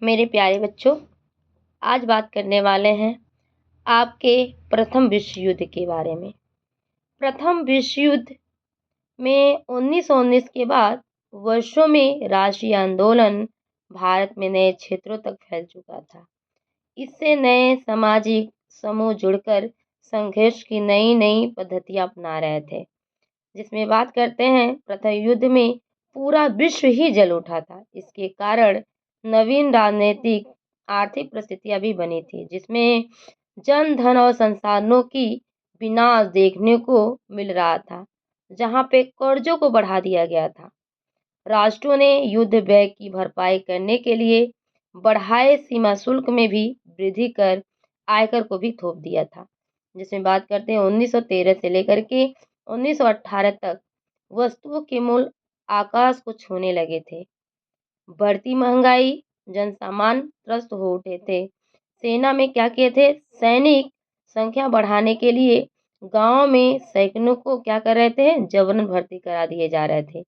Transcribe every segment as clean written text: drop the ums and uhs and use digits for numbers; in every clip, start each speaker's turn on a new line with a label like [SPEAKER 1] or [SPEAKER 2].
[SPEAKER 1] मेरे प्यारे बच्चों, आज बात करने वाले हैं आपके प्रथम विश्व युद्ध के बारे में। प्रथम विश्व युद्ध में 1919 के बाद वर्षों में राष्ट्रीय आंदोलन भारत में नए क्षेत्रों तक फैल चुका था। इससे नए सामाजिक समूह जुड़कर संघर्ष की नई नई पद्धतियां अपना रहे थे। जिसमें बात करते हैं, प्रथम युद्ध में पूरा विश्व ही जल उठा था। इसके कारण नवीन राजनीतिक आर्थिक परिस्थितियां भी बनी थी, जिसमें जन धन और संसाधनों की विनाश देखने को मिल रहा था, जहां पे कर्जों को बढ़ा दिया गया था। राष्ट्रों ने युद्ध व्यय की भरपाई करने के लिए बढ़ाए सीमा शुल्क में भी वृद्धि कर आयकर को भी थोप दिया था। जिसमें बात करते हैं 1913 से लेकर के 1918 तक वस्तुओं के मूल्य आकाश को छूने लगे थे। बढ़ती महंगाई, जन सामान्य त्रस्त हो उठे थे। सेना में क्या किए थे, सैनिक संख्या बढ़ाने के लिए गांव में सैनिकों को क्या कर रहे थे, जबरन भर्ती करा दिए जा रहे थे।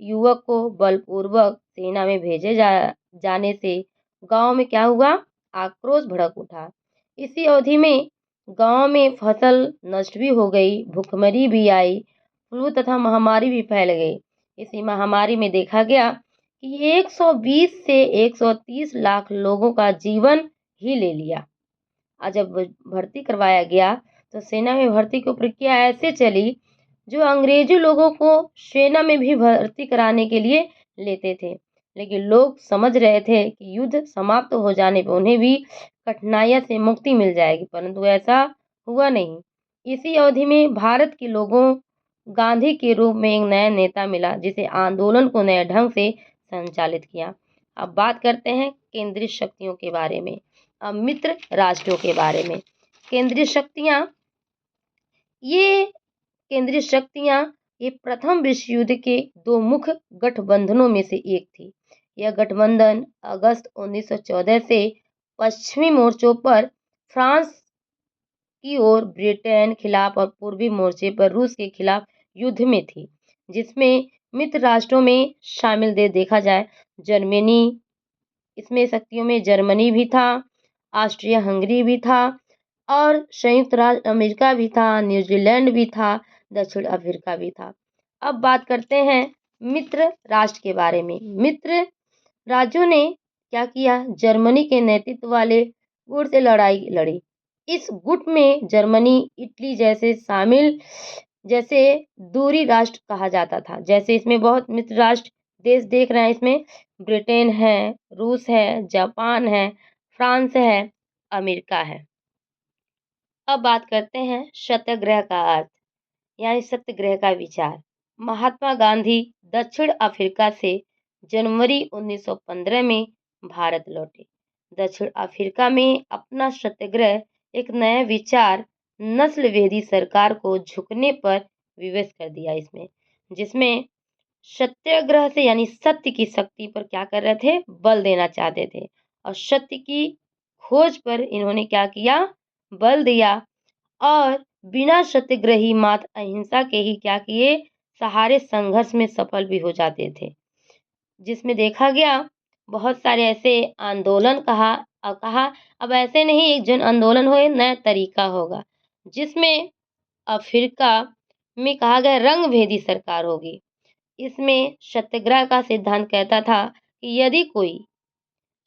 [SPEAKER 1] युवक को बलपूर्वक सेना में भेजे जाने से गांव में क्या हुआ, आक्रोश भड़क उठा। इसी अवधि में गांव में फसल नष्ट भी हो गई, भूखमरी भी आई, फ्लू तथा महामारी भी फैल गई। इसी महामारी में देखा गया कि 120 से 130 लाख लोगों का जीवन ही ले लिया। और जब भर्ती करवाया गया तो सेना में भर्ती की प्रक्रिया ऐसे चली जो अंग्रेजी लोगों को सेना में भी भर्ती कराने के लिए लेते थे, लेकिन लोग समझ रहे थे कि युद्ध समाप्त हो जाने पर उन्हें भी कठिनाइयों से मुक्ति मिल जाएगी, परंतु ऐसा हुआ नहीं। इसी अवधि में भारत के लोगों गांधी के रूप में एक नया नेता मिला, जिसे आंदोलन को नए ढंग से संचालित किया। अब बात करते हैं केंद्रीय शक्तियों के बारे में, अब मित्र राष्ट्रों के बारे में। केंद्रीय शक्तियां ये प्रथम विश्व युद्ध के दो मुख्य गठबंधनों में से एक थी। यह गठबंधन अगस्त 1914 से पश्चिमी मोर्चों पर फ्रांस की ओर ब्रिटेन खिलाफ और पूर्वी मोर्चे पर रूस के खिलाफ युद्ध में थी। जिसमें मित्र राष्ट्रों में शामिल देखा जाए, जर्मनी, इसमें शक्तियों में जर्मनी भी था, ऑस्ट्रिया हंगरी भी था, और संयुक्त राज्य अमेरिका भी था, न्यूजीलैंड भी था, दक्षिण अफ्रीका भी था। अब बात करते हैं मित्र राष्ट्र के बारे में। मित्र राज्यों ने क्या किया, जर्मनी के नेतृत्व वाले गुट से लड़ाई लड़ी। इस गुट में जर्मनी, इटली जैसे दूरी राष्ट्र कहा जाता था। जैसे इसमें बहुत मित्र राष्ट्र देश देख रहे हैं, इसमें ब्रिटेन है, रूस है, जापान है, फ्रांस है, अमेरिका है। अब बात करते हैं सत्याग्रह का अर्थ, यानी सत्याग्रह का विचार। महात्मा गांधी दक्षिण अफ्रीका से जनवरी 1915 में भारत लौटे। दक्षिण अफ्रीका में अपना सत्याग्रह एक नया विचार नस्लवेदी सरकार को झुकने पर विवश कर दिया। इसमें जिसमें सत्याग्रह से यानी सत्य की शक्ति पर क्या कर रहे थे, बल देना चाहते थे, और सत्य की खोज पर इन्होंने क्या किया, बल दिया। और बिना सत्याग्रही मात्र अहिंसा के ही क्या किए, सहारे संघर्ष में सफल भी हो जाते थे। जिसमें देखा गया बहुत सारे ऐसे आंदोलन कहा, अब ऐसे नहीं एक जन आंदोलन हो, नया तरीका होगा, जिसमें अफ्रीका में कहा गया रंग भेदी सरकार होगी। इसमें सत्याग्रह का सिद्धांत कहता था कि यदि कोई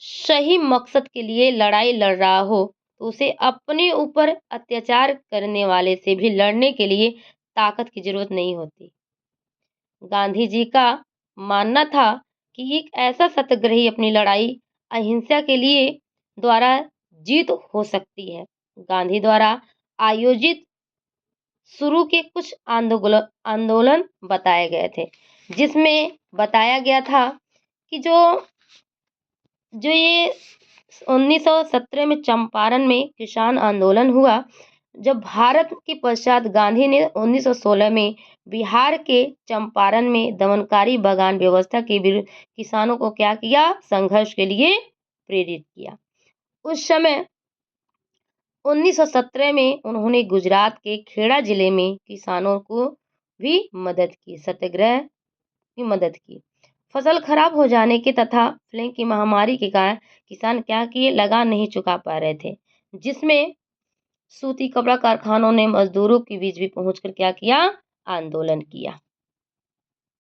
[SPEAKER 1] सही मकसद के लिए लड़ाई लड़ रहा हो तो उसे अपने ऊपर अत्याचार करने वाले से भी लड़ने के लिए ताकत की जरूरत नहीं होती। गांधी जी का मानना था कि एक ऐसा सत्याग्रही अपनी लड़ाई अहिंसा के लिए द्वारा जीत हो सकती है। गांधी द्वारा आयोजित शुरू के कुछ आंदोलन बताए गए थे, जिसमें बताया गया था कि जो ये 1917 में चंपारण में किसान आंदोलन हुआ। जब भारत के पश्चात गांधी ने 1916 में बिहार के चंपारण में दमनकारी बागान व्यवस्था के विरुद्ध किसानों को क्या किया, संघर्ष के लिए प्रेरित किया। उस समय 1917 में उन्होंने गुजरात के खेड़ा जिले में किसानों को भी मदद की, सत्याग्रह की मदद की। फसल खराब हो जाने के तथा प्लेग की महामारी के कारण किसान क्या किए, लगान नहीं चुका पा रहे थे, जिसमें सूती कपड़ा कारखानों ने मजदूरों के बीच भी पहुंचकर क्या किया, आंदोलन किया।